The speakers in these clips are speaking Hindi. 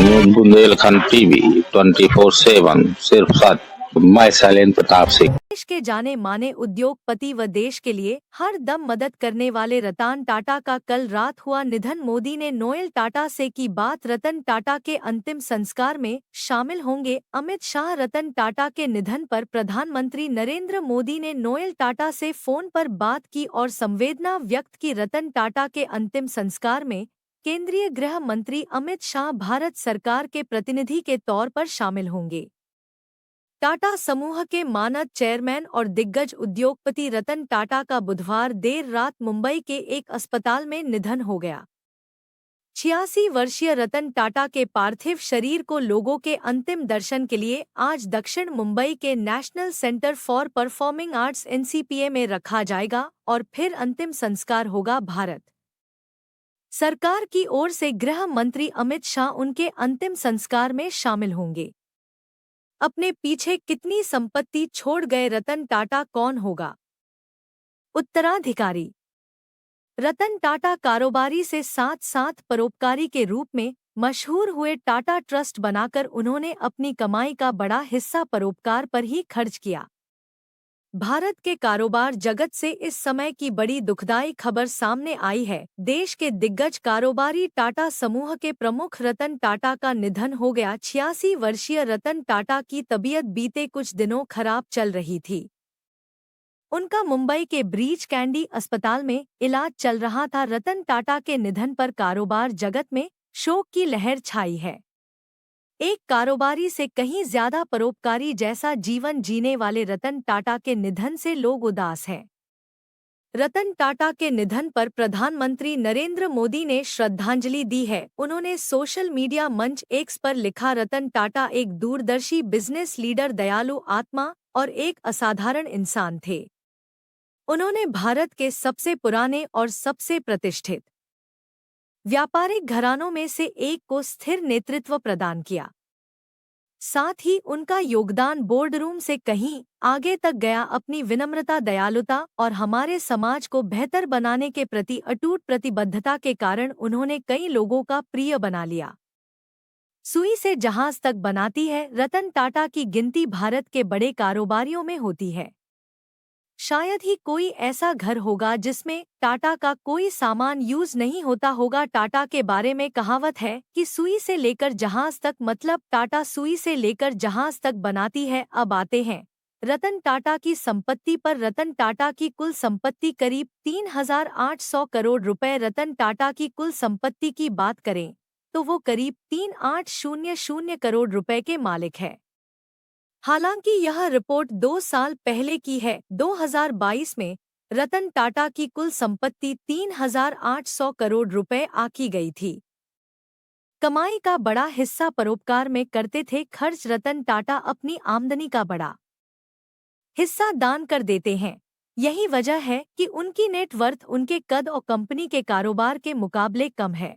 बुंदेलखंड टीवी 24/7 सिर्फ सच। मैं शैलेंद्र प्रताप सिंह। देश के जाने माने उद्योगपति व देश के लिए हर दम मदद करने वाले रतन टाटा का कल रात हुआ निधन। मोदी ने नोएल टाटा से की बात। रतन टाटा के अंतिम संस्कार में शामिल होंगे अमित शाह। रतन टाटा के निधन पर प्रधानमंत्री नरेंद्र मोदी ने नोएल टाटा से फोन पर बात की और संवेदना व्यक्त की। रतन टाटा के अंतिम संस्कार में केंद्रीय गृह मंत्री अमित शाह भारत सरकार के प्रतिनिधि के तौर पर शामिल होंगे। टाटा समूह के मानद चेयरमैन और दिग्गज उद्योगपति रतन टाटा का बुधवार देर रात मुंबई के एक अस्पताल में निधन हो गया। 86 वर्षीय रतन टाटा के पार्थिव शरीर को लोगों के अंतिम दर्शन के लिए आज दक्षिण मुंबई के national centre for performing arts NCPA में रखा जाएगा और फिर अंतिम संस्कार होगा। भारत सरकार की ओर से गृह मंत्री अमित शाह उनके अंतिम संस्कार में शामिल होंगे। अपने पीछे कितनी संपत्ति छोड़ गए रतन टाटा? कौन होगा उत्तराधिकारी? रतन टाटा कारोबारी से साथ साथ परोपकारी के रूप में मशहूर हुए। टाटा ट्रस्ट बनाकर उन्होंने अपनी कमाई का बड़ा हिस्सा परोपकार पर ही खर्च किया। भारत के कारोबार जगत से इस समय की बड़ी दुखदाई खबर सामने आई है। देश के दिग्गज कारोबारी टाटा समूह के प्रमुख रतन टाटा का निधन हो गया। 86 वर्षीय रतन टाटा की तबीयत बीते कुछ दिनों खराब चल रही थी। उनका मुंबई के ब्रीच कैंडी अस्पताल में इलाज चल रहा था। रतन टाटा के निधन पर कारोबार जगत में शोक की लहर छाई है। एक कारोबारी से कहीं ज्यादा परोपकारी जैसा जीवन जीने वाले रतन टाटा के निधन से लोग उदास हैं। रतन टाटा के निधन पर प्रधानमंत्री नरेंद्र मोदी ने श्रद्धांजलि दी है। उन्होंने सोशल मीडिया मंच एक्स पर लिखा, रतन टाटा एक दूरदर्शी बिजनेस लीडर, दयालु आत्मा और एक असाधारण इंसान थे। उन्होंने भारत के सबसे पुराने और सबसे प्रतिष्ठित व्यापारिक घरानों में से एक को स्थिर नेतृत्व प्रदान किया। साथ ही उनका योगदान बोर्डरूम से कहीं आगे तक गया। अपनी विनम्रता, दयालुता और हमारे समाज को बेहतर बनाने के प्रति अटूट प्रतिबद्धता के कारण उन्होंने कई लोगों का प्रिय बना लिया। सुई से जहाज तक बनाती है। रतन टाटा की गिनती भारत के बड़े कारोबारियों में होती है। शायद ही कोई ऐसा घर होगा जिसमें टाटा का कोई सामान यूज नहीं होता होगा। टाटा के बारे में कहावत है कि सुई से लेकर जहाज तक, मतलब टाटा सुई से लेकर जहाज तक बनाती है। अब आते हैं रतन टाटा की संपत्ति पर। रतन टाटा की कुल संपत्ति करीब 3,800 करोड़ रुपए। रतन टाटा की कुल संपत्ति की बात करें तो वो करीब 3,800 करोड़ रुपए के मालिक है। हालांकि यह रिपोर्ट 2 साल पहले की है। 2022 में रतन टाटा की कुल संपत्ति 3,800 करोड़ रुपए आंकी गई थी। कमाई का बड़ा हिस्सा परोपकार में करते थे खर्च। रतन टाटा अपनी आमदनी का बड़ा हिस्सा दान कर देते हैं। यही वजह है कि उनकी नेट वर्थ उनके कद और कंपनी के कारोबार के मुकाबले कम है।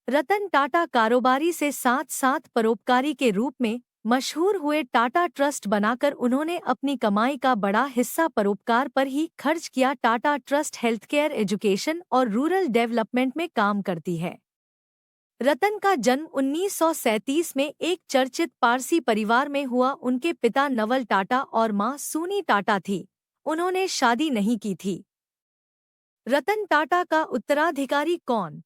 रतन टाटा कारोबारी से साथ साथ परोपकारी के रूप में मशहूर हुए। टाटा ट्रस्ट बनाकर उन्होंने अपनी कमाई का बड़ा हिस्सा परोपकार पर ही खर्च किया। टाटा ट्रस्ट हेल्थकेयर, एजुकेशन और रूरल डेवलपमेंट में काम करती है। रतन का जन्म 1937 में एक चर्चित पारसी परिवार में हुआ। उनके पिता नवल टाटा और मां सूनी टाटा थी। उन्होंने शादी नहीं की थी। रतन टाटा का उत्तराधिकारी कौन?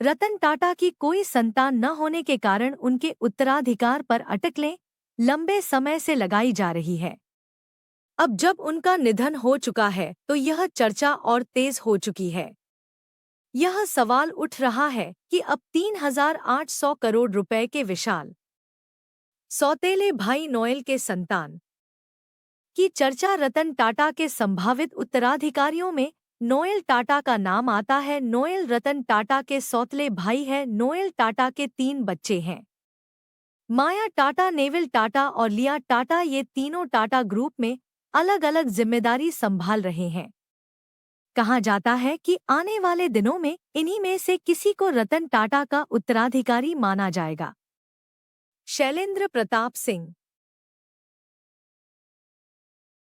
रतन टाटा की कोई संतान न होने के कारण उनके उत्तराधिकार पर अटकलें लंबे समय से लगाई जा रही है। अब जब उनका निधन हो चुका है तो यह चर्चा और तेज हो चुकी है। यह सवाल उठ रहा है कि अब 3,800 करोड़ रुपए के विशाल सौतेले भाई नोएल के संतान की चर्चा। रतन टाटा के संभावित उत्तराधिकारियों में नोएल टाटा का नाम आता है। नोएल रतन टाटा के सौतेले भाई है। नोएल टाटा के 3 बच्चे हैं, माया टाटा, नेविल टाटा और लिया टाटा। ये तीनों टाटा ग्रुप में अलग अलग जिम्मेदारी संभाल रहे हैं। कहा जाता है कि आने वाले दिनों में इन्हीं में से किसी को रतन टाटा का उत्तराधिकारी माना जाएगा। शैलेंद्र प्रताप सिंह।